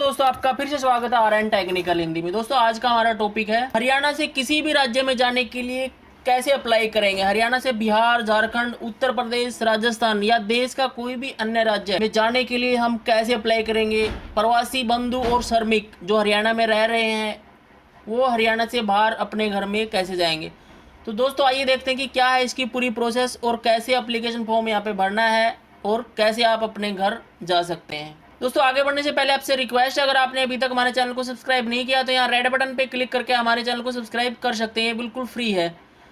दोस्तों, आपका फिर से स्वागत है आरएन टेक्निकल हिंदी में। दोस्तों, आज का हमारा टॉपिक है हरियाणा से किसी भी राज्य में जाने के लिए कैसे अप्लाई करेंगे। हरियाणा से बिहार, झारखंड, उत्तर प्रदेश, राजस्थान या देश का कोई भी अन्य राज्य में जाने के लिए हम कैसे अप्लाई करेंगे। प्रवासी बंधु और श्रमिक जो हरियाणा में रह रहे हैं वो हरियाणा से बाहर अपने घर में कैसे जाएंगे। तो दोस्तों, आइए देखते हैं कि क्या है इसकी पूरी प्रोसेस और कैसे एप्लीकेशन फॉर्म यहाँ पे भरना है और कैसे आप अपने घर जा सकते हैं। दोस्तों, आगे बढ़ने से पहले आपसे रिक्वेस्ट है, अगर आपने अभी तक हमारे चैनल को सब्सक्राइब नहीं किया तो यहाँ रेड बटन पे क्लिक करके हमारे चैनल को सब्सक्राइब कर सकते हैं, बिल्कुल फ्री है।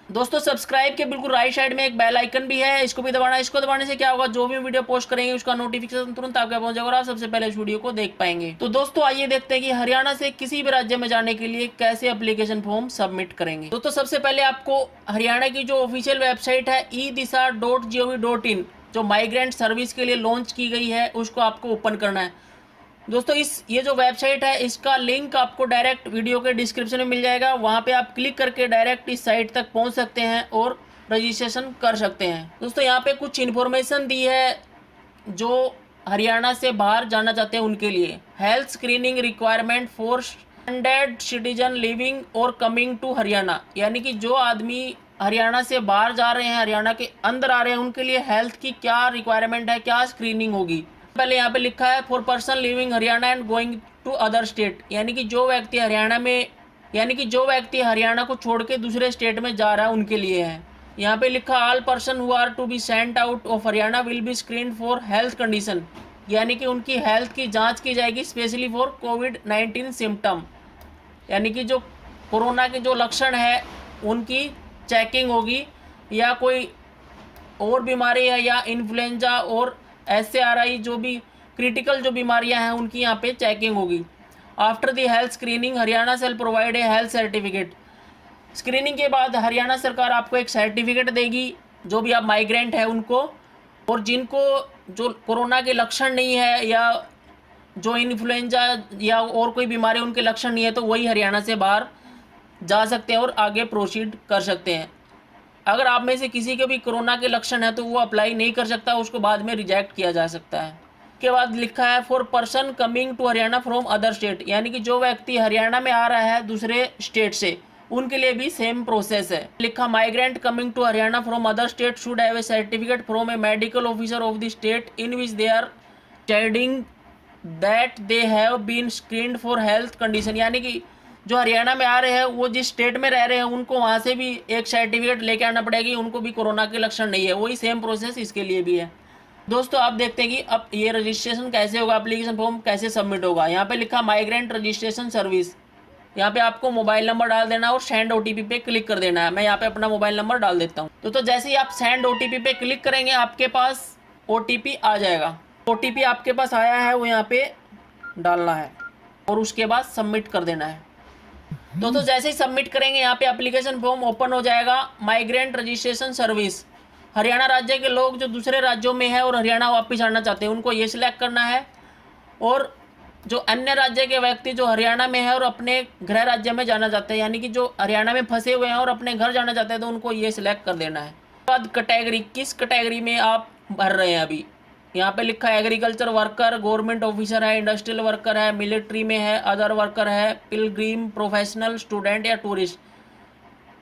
दोस्तों, सब्सक्राइब के बिल्कुल राइट साइड में एक बेल आइकन भी है, इसको भी दबाना है। इसको दबाने से क्या होगा, जो भी वीडियो पोस्ट करेंगे उसका नोटिफिकेशन तुरंत आपके पहुंच जाएगा और आप सबसे पहले इस वीडियो को देख पाएंगे। तो दोस्तों, आइए देखते हैं कि हरियाणा से किसी भी राज्य में जाने के लिए कैसे एप्लीकेशन फॉर्म सबमिट करेंगे। दोस्तों, सबसे पहले आपको हरियाणा की जो ऑफिशियल वेबसाइट है e-दिशा.gov.in जो माइग्रेंट सर्विस के लिए लॉन्च की गई है उसको आपको ओपन करना है। दोस्तों, ये जो वेबसाइट है इसका लिंक आपको डायरेक्ट वीडियो के डिस्क्रिप्शन में मिल जाएगा। वहाँ पे आप क्लिक करके डायरेक्ट इस साइट तक पहुँच सकते हैं और रजिस्ट्रेशन कर सकते हैं। दोस्तों, यहाँ पे कुछ इन्फॉर्मेशन दी है जो हरियाणा से बाहर जाना चाहते हैं उनके लिए। Health screening requirement for standard citizen living और कमिंग टू हरियाणा, यानी कि जो आदमी हरियाणा से बाहर जा रहे हैं, हरियाणा के अंदर आ रहे हैं, उनके लिए हेल्थ की क्या रिक्वायरमेंट है, क्या स्क्रीनिंग होगी। पहले यहाँ पे लिखा है for person living Haryana and going to other state, यानी कि जो व्यक्ति हरियाणा को छोड़ के दूसरे स्टेट में जा रहा है उनके लिए है। यहाँ पे लिखा all person who are to be sent out of Haryana will be screen for health condition, यानी कि उनकी हेल्थ की जांच की जाएगी स्पेशली फॉर कोविड-19 सिम्टम, यानी कि जो कोरोना के जो लक्षण है उनकी चेकिंग होगी, या कोई और बीमारी है या इन्फ्लुएंजा और SARI जो भी क्रिटिकल जो बीमारियां हैं उनकी यहाँ पे चेकिंग होगी। After the health screening Haryana shall provide a health certificate, screening के बाद हरियाणा सरकार आपको एक सर्टिफिकेट देगी जो भी आप माइग्रेंट है उनको, और जिनको जो कोरोना के लक्षण नहीं है या जो इन्फ्लुएंजा या और कोई बीमारी उनके लक्षण नहीं है तो वही हरियाणा से बाहर जा सकते हैं और आगे प्रोसीड कर सकते हैं। अगर आप में से किसी के भी कोरोना के लक्षण है तो वो अप्लाई नहीं कर सकता, उसको बाद में रिजेक्ट किया जा सकता है। के बाद लिखा है for person coming to Haryana from other state, यानी कि जो व्यक्ति हरियाणा में आ रहा है दूसरे स्टेट से उनके लिए भी सेम प्रोसेस है। लिखा migrant coming to Haryana from other state should have a certificate from a medical officer of the state in which they are stating that they have been screened for health condition, यानी कि जो हरियाणा में आ रहे हैं वो जिस स्टेट में रह रहे हैं उनको वहाँ से भी एक सर्टिफिकेट लेके आना पड़ेगी, उनको भी कोरोना के लक्षण नहीं है। वही सेम प्रोसेस इसके लिए भी है। दोस्तों, आप देखते हैं कि अब ये रजिस्ट्रेशन कैसे होगा, एप्लीकेशन फॉर्म कैसे सबमिट होगा। यहाँ पे लिखा माइग्रेंट रजिस्ट्रेशन सर्विस, यहाँ पे आपको मोबाइल नंबर डाल देना और सेंड OTP पे क्लिक कर देना है। मैं यहाँ पे अपना मोबाइल नंबर डाल देता हूँ। तो जैसे ही आप सेंड OTP पे क्लिक करेंगे आपके पास OTP आ जाएगा। OTP आपके पास आया है वो यहाँ पे डालना है और उसके बाद सबमिट कर देना है। दोस्तों, जैसे ही सबमिट करेंगे यहाँ पे एप्लीकेशन फॉर्म ओपन हो जाएगा। माइग्रेंट रजिस्ट्रेशन सर्विस, हरियाणा राज्य के लोग जो दूसरे राज्यों में है और हरियाणा वापस आना चाहते हैं उनको ये सिलेक्ट करना है, और जो अन्य राज्य के व्यक्ति जो हरियाणा में है और अपने गृह राज्य में जाना चाहते हैं, यानी कि जो हरियाणा में फंसे हुए हैं और अपने घर जाना चाहते हैं तो उनको ये सिलेक्ट कर देना है। उसके बाद कैटेगरी, किस कैटेगरी में आप भर रहे हैं अभी यहाँ पे लिखा है एग्रीकल्चर वर्कर, गवर्नमेंट ऑफिसर है, इंडस्ट्रियल वर्कर है, मिलिट्री में है, अदर वर्कर है, पिलग्रिम, प्रोफेशनल, स्टूडेंट या टूरिस्ट,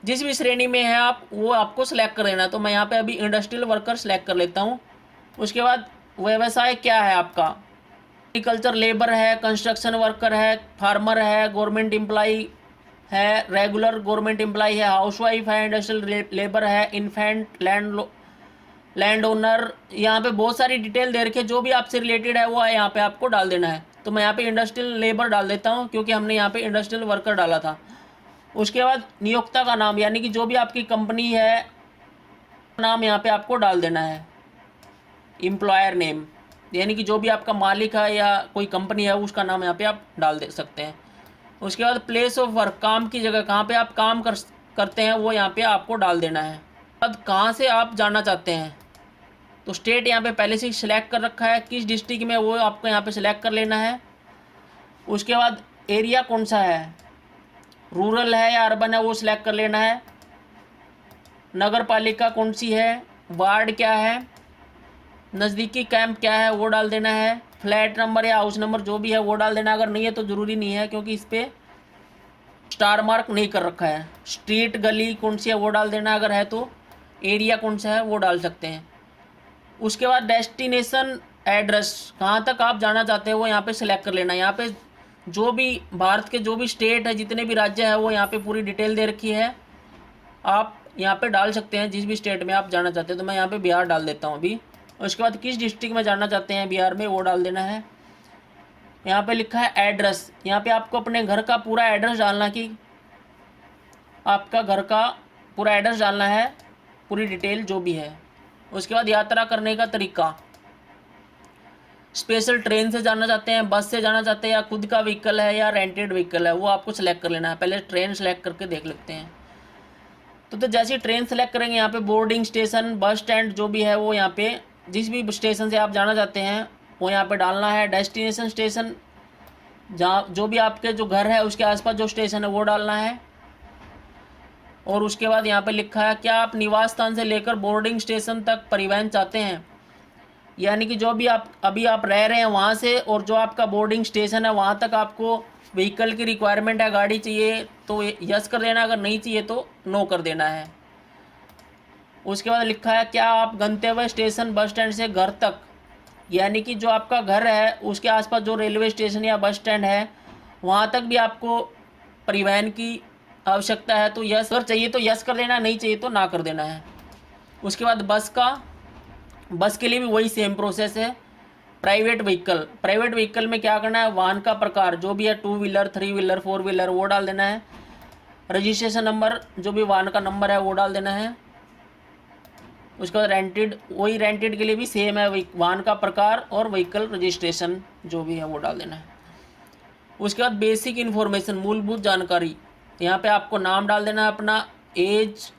जिस भी श्रेणी में है आप वो आपको सिलेक्ट कर देना। तो मैं यहाँ पे अभी इंडस्ट्रियल वर्कर सिलेक्ट कर लेता हूँ। उसके बाद व्यवसाय क्या है आपका, एग्रीकल्चर लेबर है, कंस्ट्रक्शन वर्कर है, फार्मर है, गवर्नमेंट एम्प्लॉई है, रेगुलर गवर्नमेंट एम्प्लॉई है, हाउसवाइफ है, इंडस्ट्रियल लेबर है, इन्फेंट लैंड ओनर। यहाँ पे बहुत सारी डिटेल दे रखी है, जो भी आपसे रिलेटेड है वो यहाँ पे आपको डाल देना है। तो मैं यहाँ पे इंडस्ट्रियल लेबर डाल देता हूँ क्योंकि हमने यहाँ पे इंडस्ट्रियल वर्कर डाला था। उसके बाद नियोक्ता का नाम, यानी कि जो भी आपकी कंपनी है नाम यहाँ पे आपको डाल देना है। एम्प्लॉयर नेम, यानी कि जो भी आपका मालिक है या कोई कंपनी है उसका नाम यहाँ पे आप डाल दे सकते हैं। उसके बाद प्लेस ऑफ वर्क, काम की जगह कहाँ पे आप काम करते हैं वो यहाँ पे आपको डाल देना है। अब कहाँ से आप जाना चाहते हैं, तो स्टेट यहाँ पे पहले से सिलेक्ट कर रखा है, किस डिस्ट्रिक्ट में वो आपको यहाँ पे सिलेक्ट कर लेना है। उसके बाद एरिया कौन सा है, रूरल है या अर्बन है वो सिलेक्ट कर लेना है। नगर पालिका कौन सी है, वार्ड क्या है, नज़दीकी कैंप क्या है वो डाल देना है। फ्लैट नंबर या हाउस नंबर जो भी है वो डाल देना। अगर नहीं है तो ज़रूरी नहीं है, क्योंकि इस पर स्टार मार्क नहीं कर रखा है। स्ट्रीट गली कौन सी है वो डाल देना, अगर है तो एरिया कौन सा है वो डाल सकते हैं। उसके बाद डेस्टिनेशन एड्रेस, कहाँ तक आप जाना चाहते हैं वो यहाँ पे सिलेक्ट कर लेना। यहाँ पे जो भी भारत के जो भी स्टेट है, जितने भी राज्य है, वो यहाँ पे पूरी डिटेल दे रखी है। आप यहाँ पे डाल सकते हैं जिस भी स्टेट में आप जाना चाहते हैं। तो मैं यहाँ पे बिहार डाल देता हूँ अभी। उसके बाद किस डिस्ट्रिक्ट में जाना चाहते हैं बिहार में वो डाल देना है। यहाँ पे लिखा है एड्रेस, यहाँ पे आपको अपने घर का पूरा एड्रेस डालना, कि आपका घर का पूरा एड्रेस डालना है, पूरी डिटेल जो भी है। उसके बाद यात्रा करने का तरीका, स्पेशल ट्रेन से जाना चाहते हैं, बस से जाना चाहते हैं, या खुद का व्हीकल है या रेंटेड व्हीकल है, वो आपको सेलेक्ट कर लेना है। पहले ट्रेन सेलेक्ट करके देख लेते हैं। तो जैसे ही ट्रेन सेलेक्ट करेंगे, यहाँ पे बोर्डिंग स्टेशन, बस स्टैंड जो भी है वो यहाँ पे जिस भी स्टेशन से आप जाना चाहते हैं वो यहाँ पे डालना है। डेस्टिनेशन स्टेशन, जहाँ जो भी आपके जो घर है उसके आसपास जो स्टेशन है वो डालना है। और उसके बाद यहाँ पे लिखा है क्या आप निवास स्थान से लेकर बोर्डिंग स्टेशन तक परिवहन चाहते हैं, यानी कि जो भी आप अभी आप रह रहे हैं वहाँ से और जो आपका बोर्डिंग स्टेशन है वहाँ तक आपको व्हीकल की रिक्वायरमेंट है, गाड़ी चाहिए तो यस कर देना, अगर नहीं चाहिए तो नो कर देना है। उसके बाद लिखा है क्या आप गंतव्य स्टेशन बस स्टैंड से घर तक, यानी कि जो आपका घर है उसके आसपास जो रेलवे स्टेशन या बस स्टैंड है वहाँ तक भी आपको परिवहन की आवश्यकता है, तो यस, अगर चाहिए तो यस कर देना, नहीं चाहिए तो ना कर देना है। उसके बाद बस के लिए भी वही सेम प्रोसेस है। प्राइवेट व्हीकल में क्या करना है, वाहन का प्रकार जो भी है, 2 व्हीलर, 3 व्हीलर, 4 व्हीलर वो डाल देना है। रजिस्ट्रेशन नंबर जो भी वाहन का नंबर है वो डाल देना है। उसके बाद रेंटेड के लिए भी सेम है, वाहन का प्रकार और व्हीकल रजिस्ट्रेशन जो भी है वो डाल देना है। उसके बाद बेसिक इन्फॉर्मेशन, मूलभूत जानकारी, यहाँ पे आपको नाम डाल देना है अपना, एज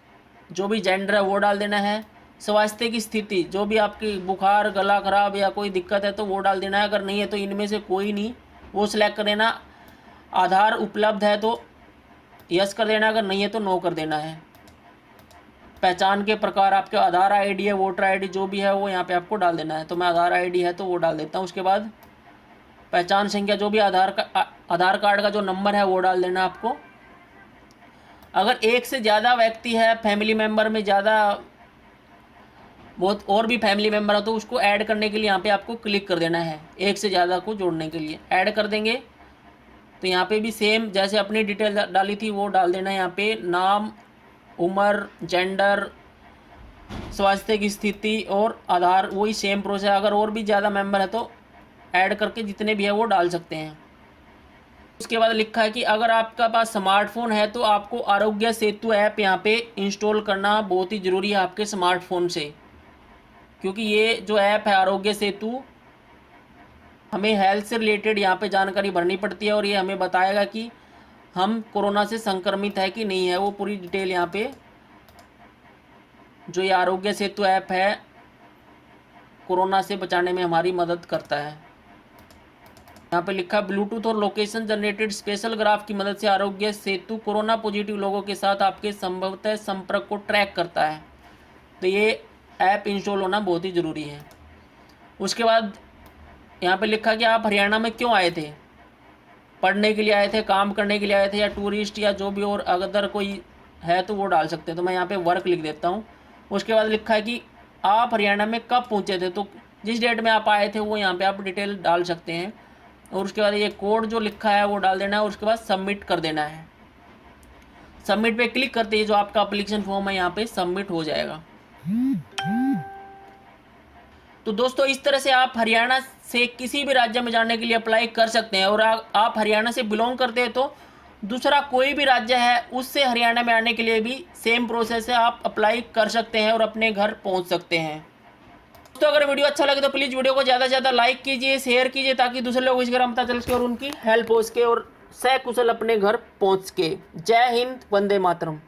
जो भी जेंडर है वो डाल देना है। स्वास्थ्य की स्थिति, जो भी आपकी बुखार, गला खराब या कोई दिक्कत है तो वो डाल देना है, अगर नहीं है तो इनमें से कोई नहीं वो सिलेक्ट कर देना। आधार उपलब्ध है तो यस कर देना, अगर नहीं है तो नो कर देना है। पहचान के प्रकार, आपके आधार आईडी है, वोटर आईडी जो भी है वो यहाँ पे आपको डाल देना है। तो मैं आधार आईडी है तो वो डाल देता हूँ। उसके बाद पहचान संख्या, जो भी आधार कार्ड का जो नंबर है वो डाल देना आपको। अगर एक से ज़्यादा व्यक्ति है, फैमिली मेम्बर में ज़्यादा बहुत और भी फैमिली मेम्बर है तो उसको ऐड करने के लिए यहाँ पे आपको क्लिक कर देना है, एक से ज़्यादा को जोड़ने के लिए ऐड कर देंगे। तो यहाँ पे भी सेम जैसे अपनी डिटेल डाली थी वो डाल देना है। यहाँ पे नाम, उम्र, जेंडर, स्वास्थ्य की स्थिति और आधार, वही सेम प्रोसेस। अगर और भी ज़्यादा मेंबर है तो ऐड करके जितने भी है वो डाल सकते हैं। उसके बाद लिखा है कि अगर आपका पास स्मार्टफोन है तो आपको आरोग्य सेतु ऐप यहाँ पे इंस्टॉल करना बहुत ही ज़रूरी है आपके स्मार्टफोन से, क्योंकि ये जो ऐप है आरोग्य सेतु, हमें हेल्थ से रिलेटेड यहाँ पे जानकारी भरनी पड़ती है और ये हमें बताएगा कि हम कोरोना से संक्रमित है कि नहीं है, वो पूरी डिटेल यहाँ पे जो ये आरोग्य सेतु ऐप है कोरोना से बचाने में हमारी मदद करता है। यहाँ पे लिखा है ब्लूटूथ और लोकेशन जनरेटेड स्पेशल ग्राफ की मदद से आरोग्य सेतु कोरोना पॉजिटिव लोगों के साथ आपके संभवतः संपर्क को ट्रैक करता है। तो ये ऐप इंस्टॉल होना बहुत ही ज़रूरी है। उसके बाद यहाँ पे लिखा कि आप हरियाणा में क्यों आए थे, पढ़ने के लिए आए थे, काम करने के लिए आए थे, या टूरिस्ट या जो भी और अगर कोई है तो वो डाल सकते हैं। तो मैं यहाँ पे वर्क लिख देता हूँ। उसके बाद लिखा है कि आप हरियाणा में कब पहुँचे थे, तो जिस डेट में आप आए थे वो यहाँ पे आप डिटेल डाल सकते हैं। और उसके बाद ये कोड जो लिखा है वो डाल देना है और उसके बाद सबमिट कर देना है। सबमिट पे क्लिक करते ही जो आपका एप्लीकेशन फॉर्म है यहाँ पे सबमिट हो जाएगा। तो दोस्तों इस तरह से आप हरियाणा से किसी भी राज्य में जाने के लिए अप्लाई कर सकते हैं। और आप हरियाणा से बिलोंग करते हैं तो दूसरा कोई भी राज्य है उससे हरियाणा में आने के लिए भी सेम प्रोसेस है, आप अप्लाई कर सकते हैं और अपने घर पहुंच सकते हैं। दोस्तों अगर वीडियो अच्छा लगे तो प्लीज़ वीडियो को ज़्यादा से ज़्यादा लाइक कीजिए, शेयर कीजिए, ताकि दूसरे लोग इस ग्राम पता चल सके और उनकी हेल्प हो सके और सकुशल अपने घर पहुँच सके। जय हिंद, वंदे मातरम।